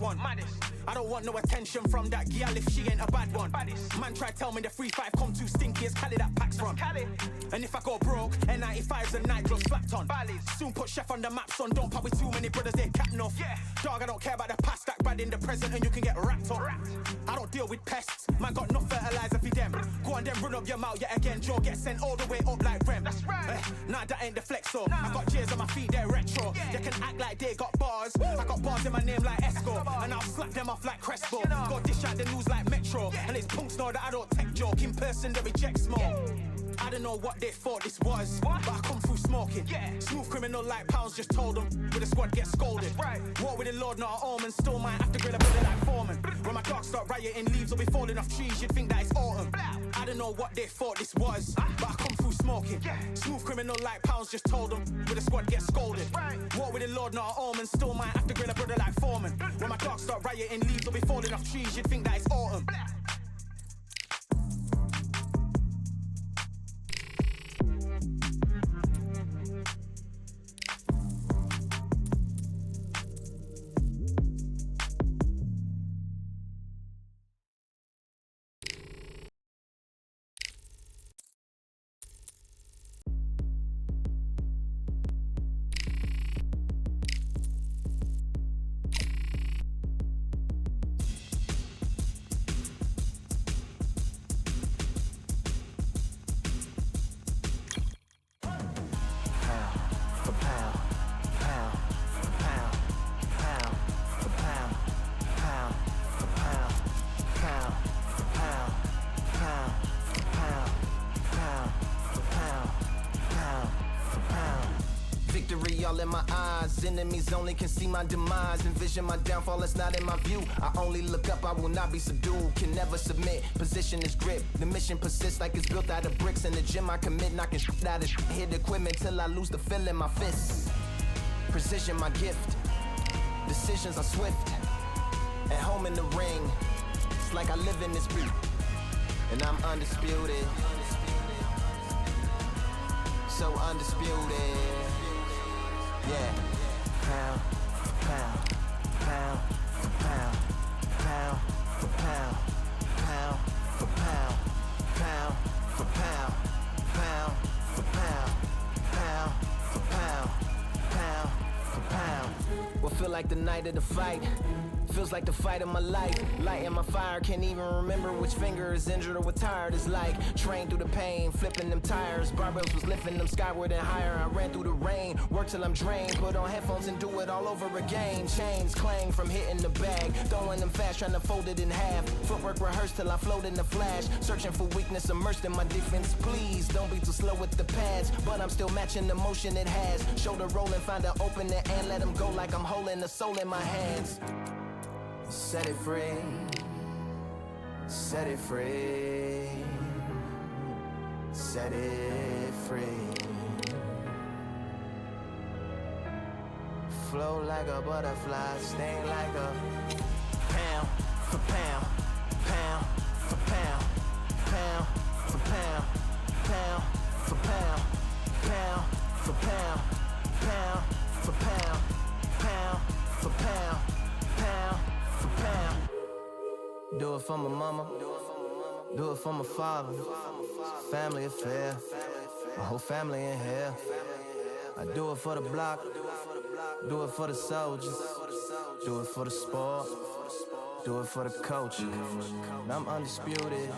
one. I don't want no attention from that gal if she ain't a bad one. Man try tell me the 3-5 come too stinky as Cali that packs from. And if I go broke, N95s and night gloves slapped on. Soon put chef on the map, son. Don't pop with too many brothers, they cap enough. Dog, I don't care about the past, that bad in the present and you can get wrapped up. I don't deal with pests, man got no fertilizer for them. Go on then run up your mouth yet again, Joe get sent all the way up like Rem. That's right. Nah, that ain't the flex up. I got J's on my feet, they're retro. They can act like they got bars. I got bars in my name like Esco, and I'll slap them off like Crespo. Go dish out the news like Metro, and it's punks know that I don't tech joke. In person, they reject smoke. I don't know what they thought this was, but I come through smoking. Smooth criminal like Pounds just told them, with the squad get scolded. War with the Lord, not an omen. Still might have to grill a brother like Foreman. When my dogs start rioting, leaves will be falling off trees, you'd think that it's autumn. I don't know what they thought this was, but I come through smoking. Smooth criminal like Pounds just told them, with the squad get scolded. War with the Lord, not an omen. Still might have to grill a brother like Foreman. When my dogs start rioting, leaves will be falling off trees, you'd think that it's autumn. All in my eyes, enemies only can see my demise. Envision my downfall, it's not in my view. I only look up, I will not be subdued. Can never submit, position is grip. The mission persists like it's built out of bricks. In the gym I commit, knocking shit out of shit. Hit equipment till I lose the feel in my fists. Precision my gift, decisions are swift. At home in the ring, it's like I live in this beat. And I'm undisputed, so undisputed. Yeah, pound for pound, pound for pound, pound for pound, pound for pound, pound for pound, pound for pound, pound for pound, pound for pound. What feel like the night of the fight? Feels like the fight of my life. Lighting my fire, can't even remember which finger is injured or what tired is like. Trained through the pain, flipping them tires. Barbells was lifting them skyward and higher. I ran through the rain, work till I'm drained. Put on headphones and do it all over again. Chains clang from hitting the bag. Throwing them fast, trying to fold it in half. Footwork rehearsed till I float in the flash. Searching for weakness, immersed in my defense. Please, don't be too slow with the pads. But I'm still matching the motion it has. Shoulder rolling, find an opening and let them go like I'm holding the soul in my hands. Set it free, set it free, set it free. Flow like a butterfly, sting like a pound for pound, pound for pound, pound for pound, pound for pound, pound for pound, pound for pound, pound for pound, pound. Do it for my mama, do it for my father. Family affair, my whole family in here. I do it for the block, do it for the soldiers, do it for the sport, do it for the culture. I'm undisputed.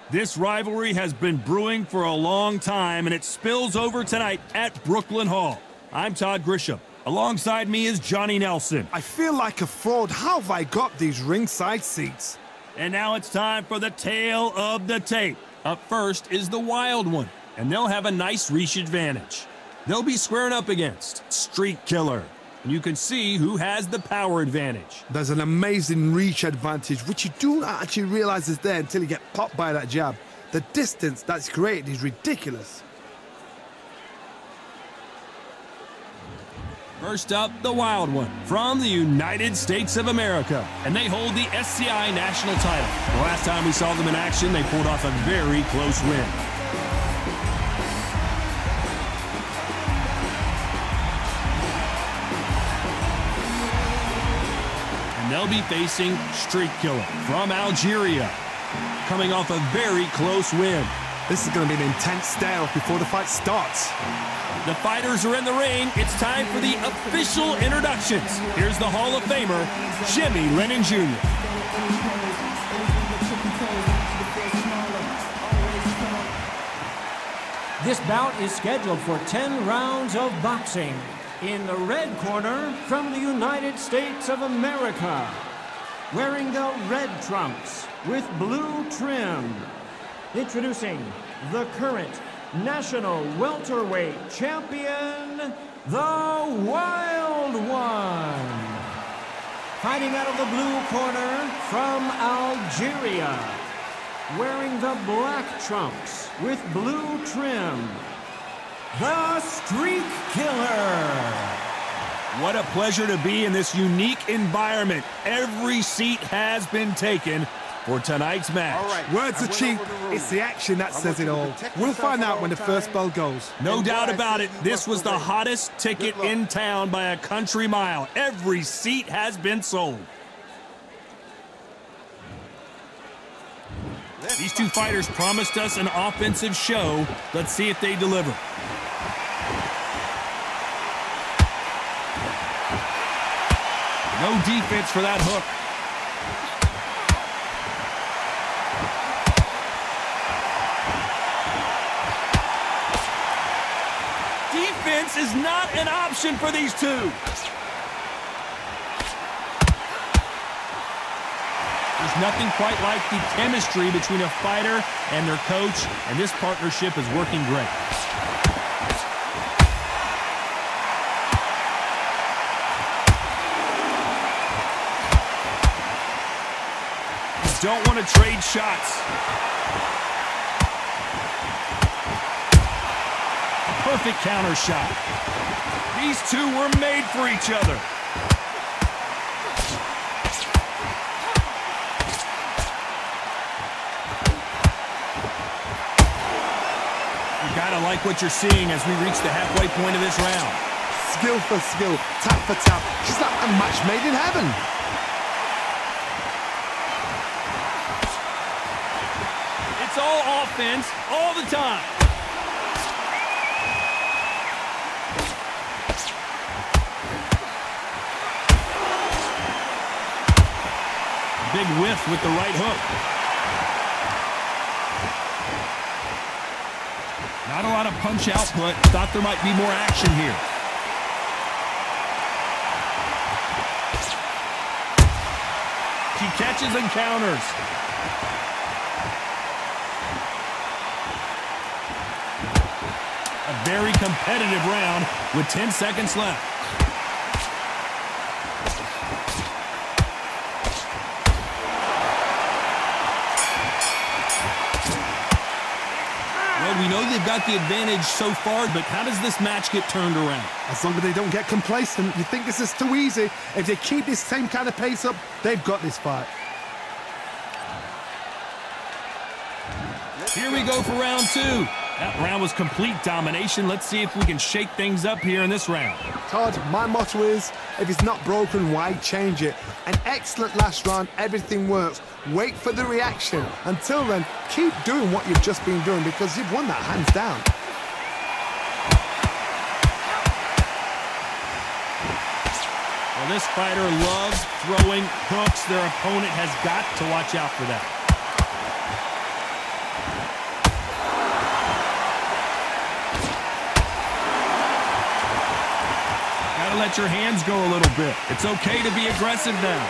This rivalry has been brewing for a long time, and it spills over tonight at Brooklyn Hall. I'm Todd Grisham. Alongside me is Johnny Nelson. I feel like a fraud. How have I got these ringside seats? And now it's time for the tale of the tape. Up first is the Wild One, and they'll have a nice reach advantage. They'll be squaring up against Street Killer, and you can see who has the power advantage. There's an amazing reach advantage, which you don't actually realize is there until you get popped by that jab. The distance that's created is ridiculous. First up, the wild one from the United States of America, and they hold the SCI national title. The last time we saw them in action, they pulled off a very close win. And they'll be facing Street Killer from Algeria, coming off a very close win. This is going to be an intense stare-off before the fight starts. The fighters are in the ring. It's time for the official introductions. Here's the Hall of Famer, Jimmy Lennon Jr. This bout is scheduled for 10 rounds of boxing. In the red corner, from the United States of America, wearing the red trunks with blue trim, introducing the current National Welterweight Champion, the Wild One. Fighting out of the blue corner from Algeria, wearing the black trunks with blue trim, the Street Killer. What a pleasure to be in this unique environment. Every seat has been taken for tonight's match. All right. Words are cheap. It's the action that says it all. We'll find out when the first bell goes. No doubt about it, this was the hottest ticket in town by a country mile. Every seat has been sold. These two fighters promised us an offensive show. Let's see if they deliver. No defense for that hook. Defense is not an option for these two. There's nothing quite like the chemistry between a fighter and their coach, and this partnership is working great. You don't want to trade shots. Perfect counter shot. These two were made for each other. You gotta like what you're seeing as we reach the halfway point of this round. Skill for skill, tap for tap. She's like a match made in heaven. It's all offense all the time. Big whiff with the right hook. Not a lot of punch output. Thought there might be more action here. She catches and counters. A very competitive round with 10 seconds left. We know they've got the advantage so far, but how does this match get turned around? As long as they don't get complacent, you think this is too easy. If they keep this same kind of pace up, they've got this fight. Here we go for round two. That round was complete domination. Let's see if we can shake things up here in this round. Todd, my motto is, if it's not broken, why change it? An excellent last round, everything works. Wait for the reaction. Until then, keep doing what you've just been doing because you've won that hands down. Well, this fighter loves throwing hooks. Their opponent has got to watch out for that. Gotta let your hands go a little bit. It's okay to be aggressive now.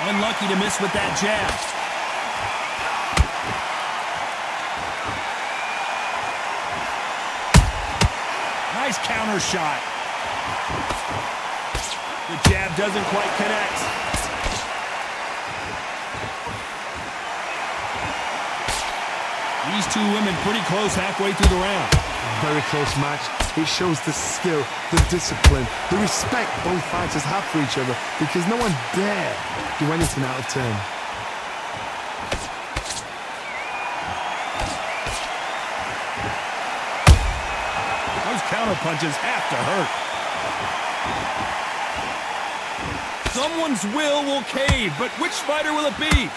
Unlucky to miss with that jab. Nice counter shot. The jab doesn't quite connect. These two women pretty close halfway through the round. Very close match. It shows the skill, the discipline, the respect both fighters have for each other, because no one dare do anything out of turn. Those counter punches have to hurt. Someone's will cave, but which fighter will it be?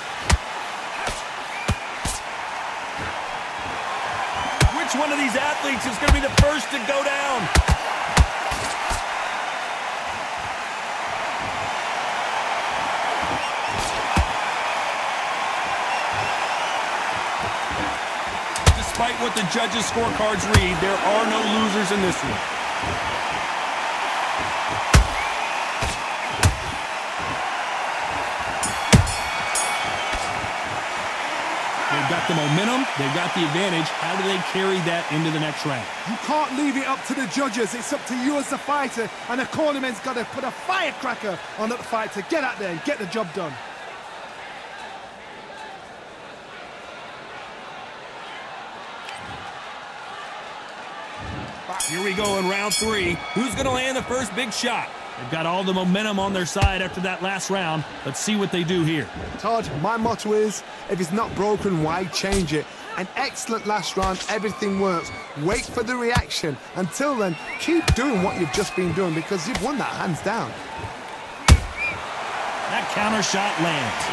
Which one of these athletes is going to be the first to go down? Despite what the judges' scorecards read, there are no losers in this one. They've got the momentum, they've got the advantage. How do they carry that into the next round? You can't leave it up to the judges. It's up to you as the fighter, and the cornerman's got to put a firecracker on that fight to get out there and get the job done. Here we go in round 3. Who's going to land the first big shot? They've got all the momentum on their side after that last round. Let's see what they do here. Todd, my motto is, if it's not broken, why change it? An excellent last round, everything works. Wait for the reaction. Until then, keep doing what you've just been doing, because you've won that hands down. That counter shot lands.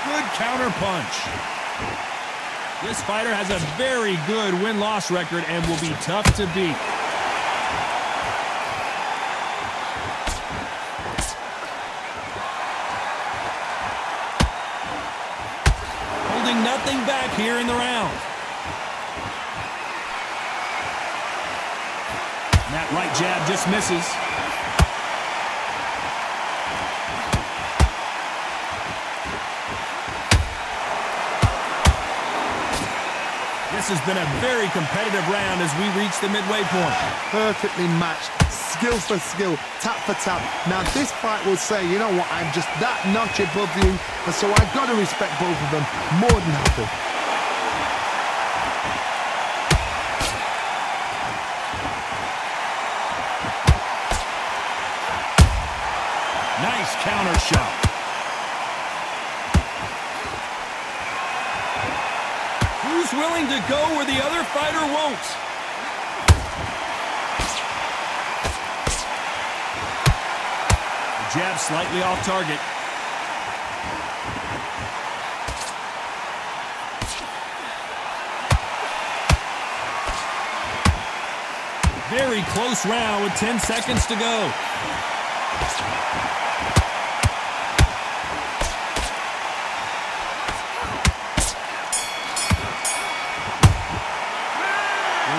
Good counter punch. This fighter has a very good win-loss record and will be tough to beat. Holding nothing back here in the round. And that right jab just misses. This has been a very competitive round as we reach the midway point. Perfectly matched, skill for skill, tap for tap. Now this fight will say, you know what, I'm just that notch above you, and so I've got to respect both of them more than happy. Nice counter shot. Who's willing to go where the other fighter won't? The jab slightly off target. Very close round with 10 seconds to go.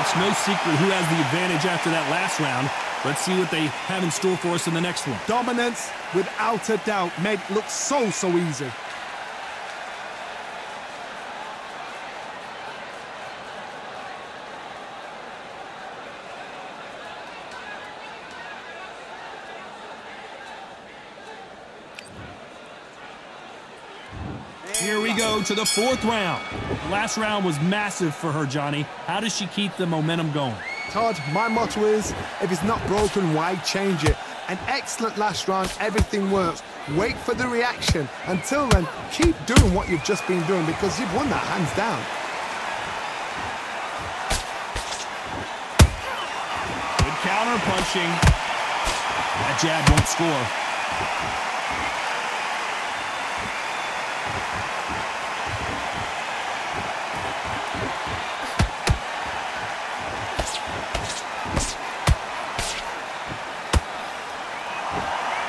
It's no secret who has the advantage after that last round. Let's see what they have in store for us in the next one. Dominance, without a doubt, made it look so easy. Here we go to the 4th round. The last round was massive for her, Johnny. How does she keep the momentum going? Todd, my motto is, if it's not broken, why change it? An excellent last round, everything works. Wait for the reaction. Until then, keep doing what you've just been doing, because you've won that hands down. Good counter punching. That jab won't score.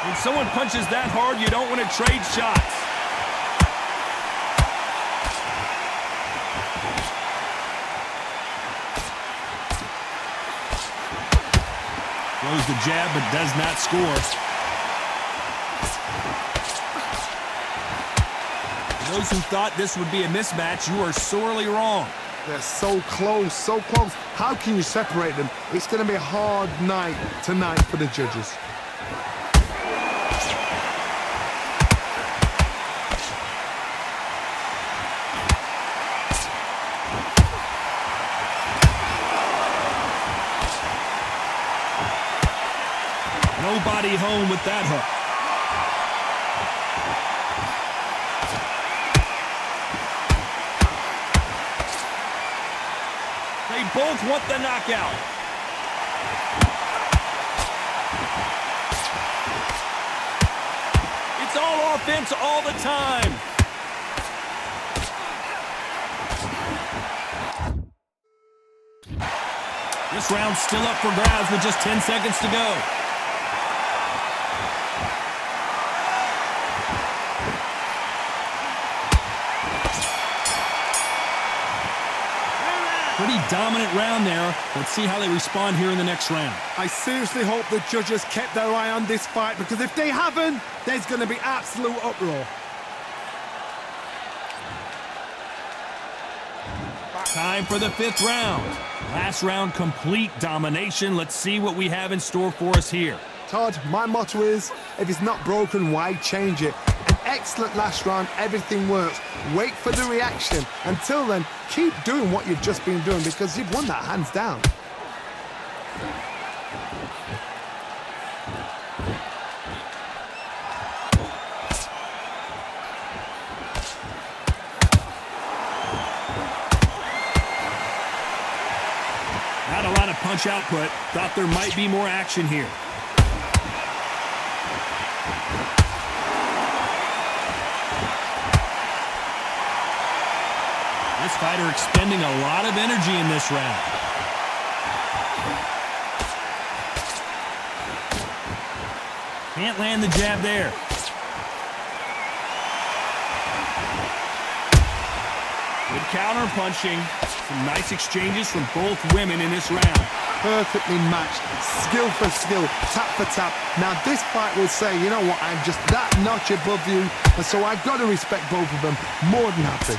When someone punches that hard, you don't want to trade shots. Throws the jab, but does not score. Those who thought this would be a mismatch, you are sorely wrong. They're so close, so close. How can you separate them? It's going to be a hard night tonight for the judges. Nobody home with that hook. They both want the knockout. It's all offense all the time. This round's still up for grabs with just 10 seconds to go. Pretty dominant round there. Let's see how they respond here in the next round. I seriously hope the judges kept their eye on this fight, because if they haven't, there's going to be absolute uproar. Time for the 5th round. Last round, complete domination. Let's see what we have in store for us here. Todd, my motto is, if it's not broken, why change it? An excellent last round, everything works. Wait for the reaction. Until then, keep doing what you've just been doing, because you've won that hands down. Not a lot of punch output. Thought there might be more action here. This fighter expending a lot of energy in this round. Can't land the jab there. Good counter punching. Some nice exchanges from both women in this round. Perfectly matched, skill for skill, tap for tap. Now this fight will say, you know what, I'm just that notch above you, and so I've got to respect both of them. More than happy.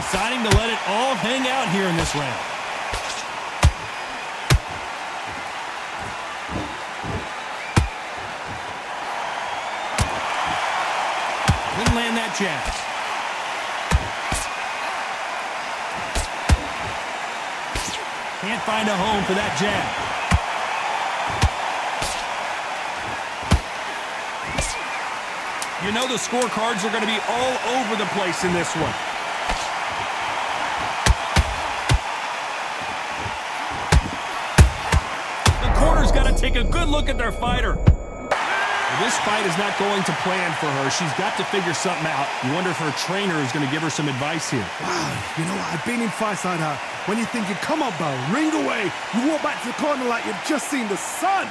Deciding to let it all hang out here in this round. Couldn't land that jab. Can't find a home for that jab. You know the scorecards are going to be all over the place in this one. Got to take a good look at their fighter. This fight is not going to plan for her. She's got to figure something out. You wonder if her trainer is going to give her some advice here. Wow, you know what? I've been in fights like that. When you're thinking, come on, Bo, ring away. You walk back to the corner like you've just seen the sun.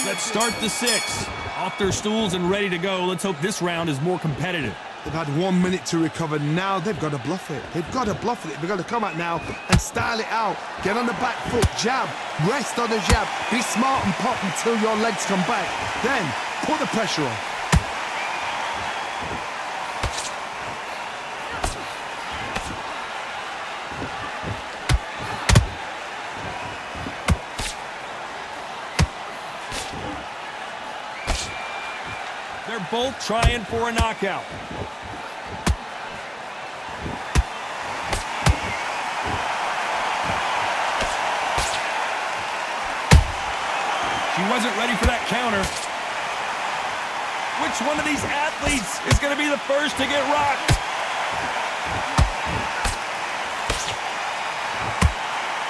Let's start the 6th. Off their stools and ready to go. Let's hope this round is more competitive. They've had 1 minute to recover. Now they've got to bluff it. They've got to bluff it. They've got to come out now and style it out. Get on the back foot, jab, rest on the jab. Be smart and pop until your legs come back. Then put the pressure on. They're both trying for a knockout. She wasn't ready for that counter. Which one of these athletes is going to be the first to get rocked?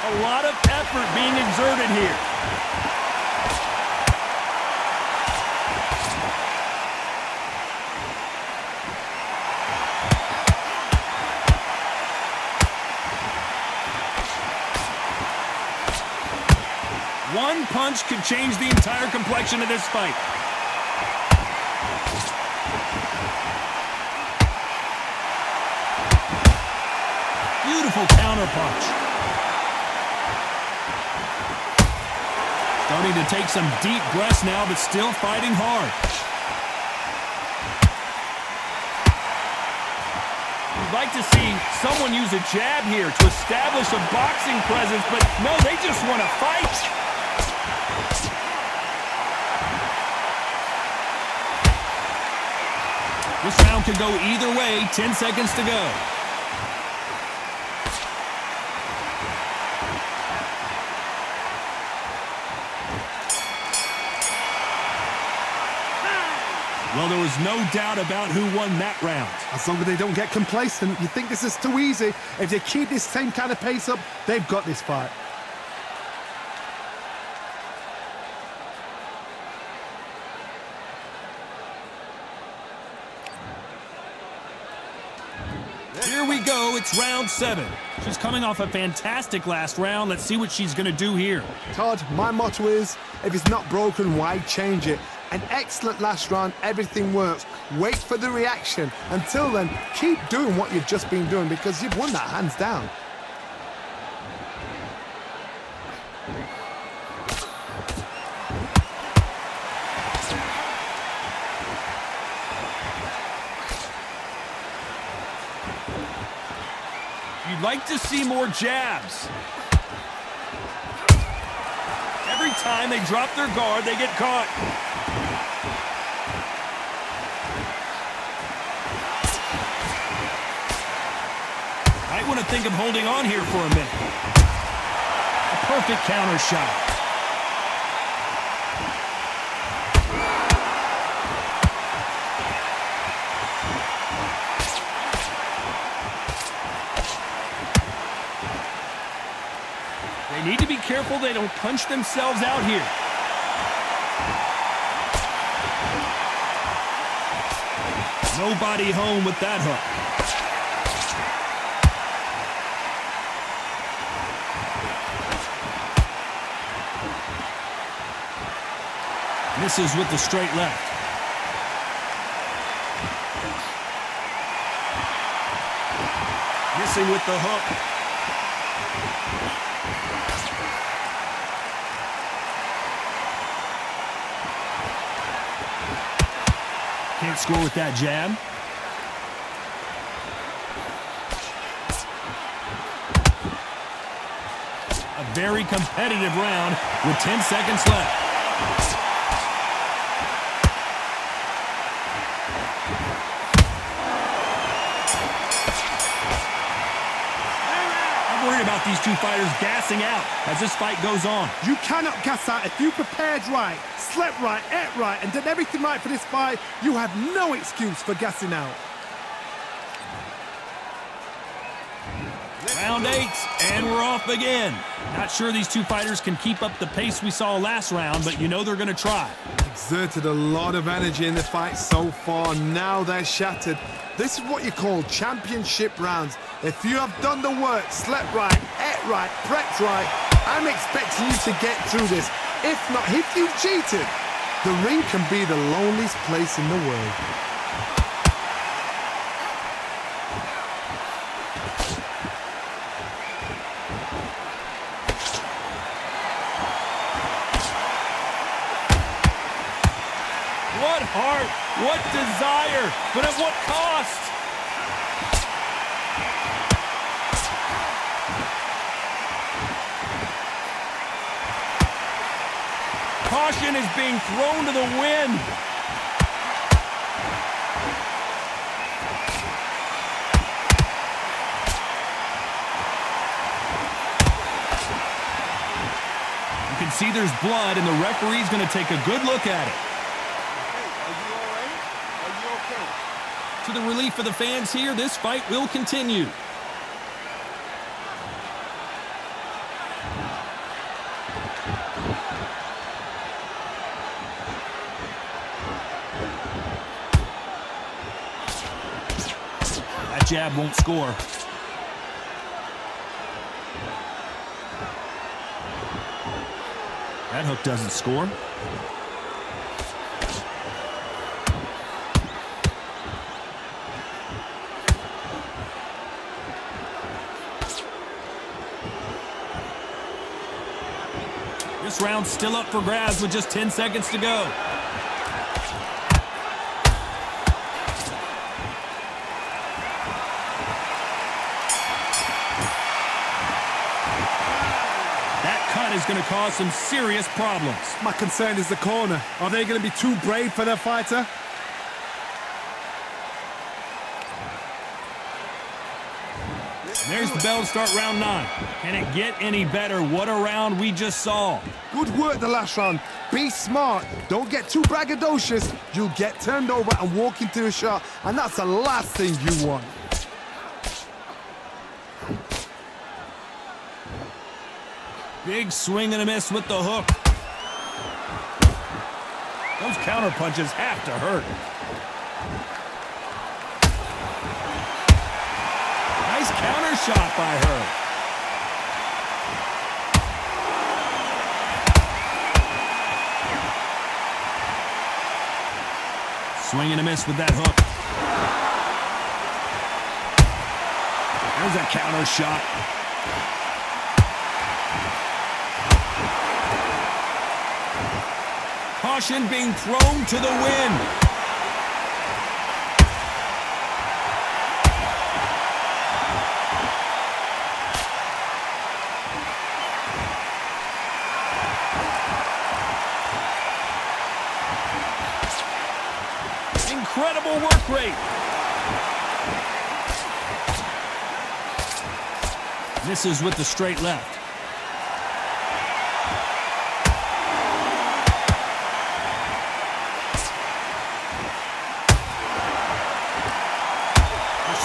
A lot of effort being exerted here. One punch could change the entire complexion of this fight. Beautiful counter punch. Starting to take some deep breaths now, but still fighting hard. You'd like to see someone use a jab here to establish a boxing presence, but no, they just want to fight. This round could go either way. 10 seconds to go. Well, there was no doubt about who won that round. As long as they don't get complacent, you think this is too easy. If they keep this same kind of pace up, they've got this fight. Here we go. It's round 7. She's coming off a fantastic last round. Let's see what she's going to do here. Todd, my motto is, if it's not broken, why change it? An excellent last round, everything works. Wait for the reaction. Until then, keep doing what you've just been doing because you've won that hands down. You'd like to see more jabs. Every time they drop their guard, they get caught. Might want to think of holding on here for a minute. A perfect counter shot. They need to be careful they don't punch themselves out here. Nobody home with that hook. Misses with the straight left. Missing with the hook. Can't score with that jab. A very competitive round with 10 seconds left. I'm worried about these two fighters gassing out as this fight goes on. You cannot gas out if you prepared right, slept right, ate right, and did everything right for this fight. You have no excuse for gassing out. Round 8, and we're off again. Not sure these two fighters can keep up the pace we saw last round, but you know they're going to try. Exerted a lot of energy in the fight so far. Now they're shattered. This is what you call championship rounds. If you have done the work, slept right, ate right, prepped right, I'm expecting you to get through this. If not, if you've cheated, the ring can be the loneliest place in the world. What heart, what desire, but at what cost? Caution is being thrown to the wind. You can see there's blood, and the referee's going to take a good look at it. To the relief of the fans here, this fight will continue. That jab won't score. That hook doesn't score. This round's still up for grabs with just 10 seconds to go. That cut is going to cause some serious problems. My concern is the corner. Are they going to be too brave for their fighter? There's the bell to start round 9. Can it get any better? What a round we just saw. Good work the last round. Be smart. Don't get too braggadocious. You'll get turned over and walk into a shot, and that's the last thing you want. Big swing and a miss with the hook. Those counter punches have to hurt. Nice counter shot by her. Swing and a miss with that hook. There's a counter shot. Caution being thrown to the wind. Incredible work rate. Misses with the straight left.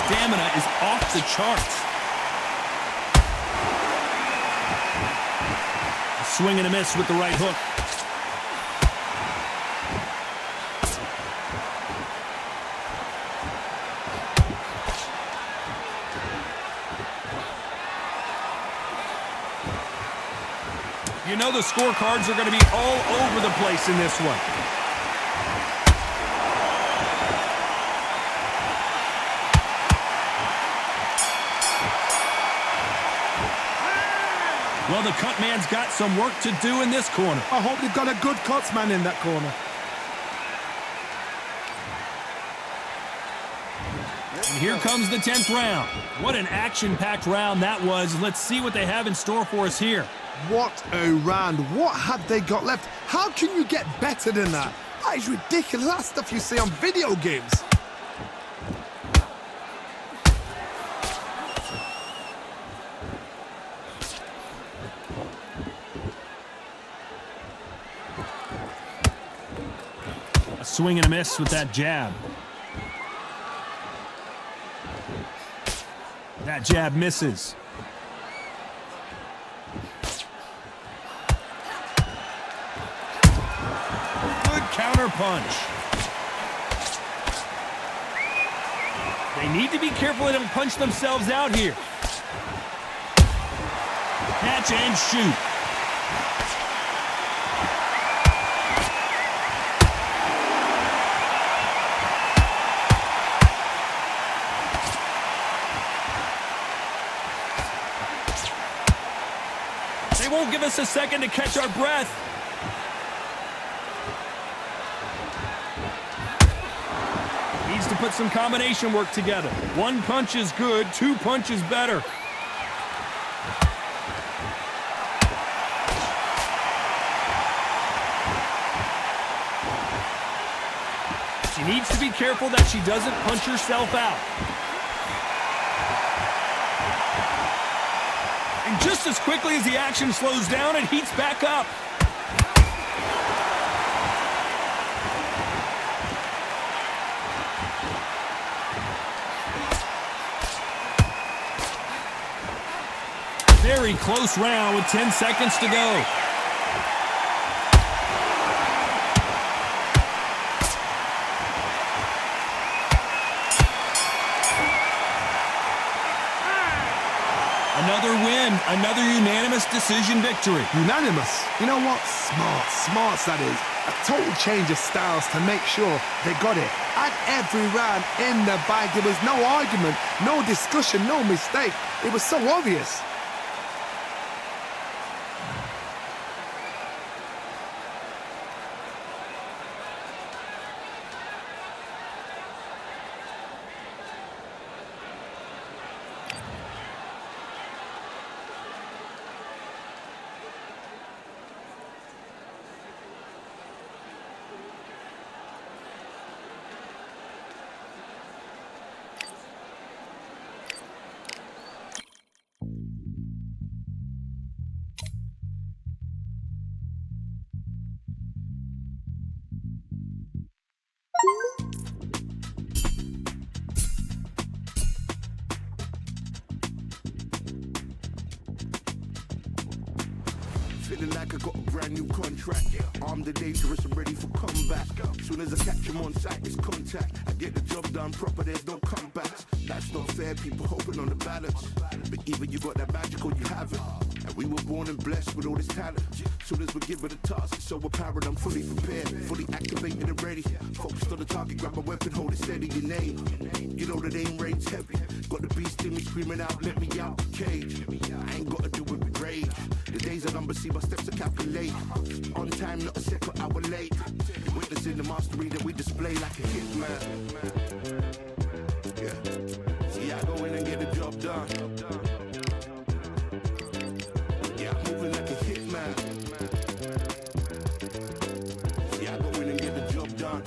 Stamina is off the charts. A swing and a miss with the right hook. You know the scorecards are going to be all over the place in this one. Well, the cut man's got some work to do in this corner. I hope they've got a good cuts man in that corner. And here comes the 10th round. What an action-packed round that was. Let's see what they have in store for us here. What a round. What have they got left? How can you get better than that? That is ridiculous. That's stuff you see on video games. A swing and a miss with that jab. That jab misses. Good counter punch. They need to be careful they don't punch themselves out here. Catch and shoot. They won't give us a second to catch our breath. Needs to put some combination work together. One punch is good, two punches better. She needs to be careful that she doesn't punch herself out. And just as quickly as the action slows down, it heats back up. Very close round with 10 seconds to go. Another win, another unanimous decision victory. Unanimous. You know what? Smarts that is. A total change of styles to make sure they got it. At every round in the bag, there was no argument, no discussion, no mistake. It was so obvious. feeling like I got a brand new contract. Armed and dangerous and ready for combat. Soon as I catch him on sight, it's contact. I get the job done proper, there's no comebacks. That's not fair, people hoping on the balance. But either you got that magic or you haven't. And we were born and blessed with all this talent. Soon as we're given a task, it's so apparent I'm fully prepared, fully activated and ready. Focused on the target, grab my weapon, hold it steady, your name. You know the name rains heavy. Got the beast in me screaming out, let me out the cage. I ain't gotta do it with rage. The days are numbered, see my steps to calculate. On time, not a second hour late. You're witnessing the mastery that we display like a hitman. Yeah. See, I go in and get the job done. Yeah, I'm moving like a hitman. See, I go in and get the job done.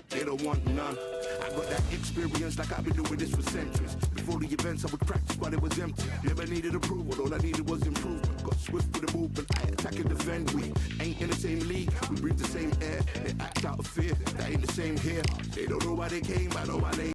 They don't want none. I got that experience like I've been doing this for centuries. Before the events I would practice while it was empty. Never needed approval, all I needed was improvement. Got swift with the movement, I attack and defend. We ain't in the same league, we breathe the same air. They act out of fear, that ain't the same here. They don't know why they came, I know why they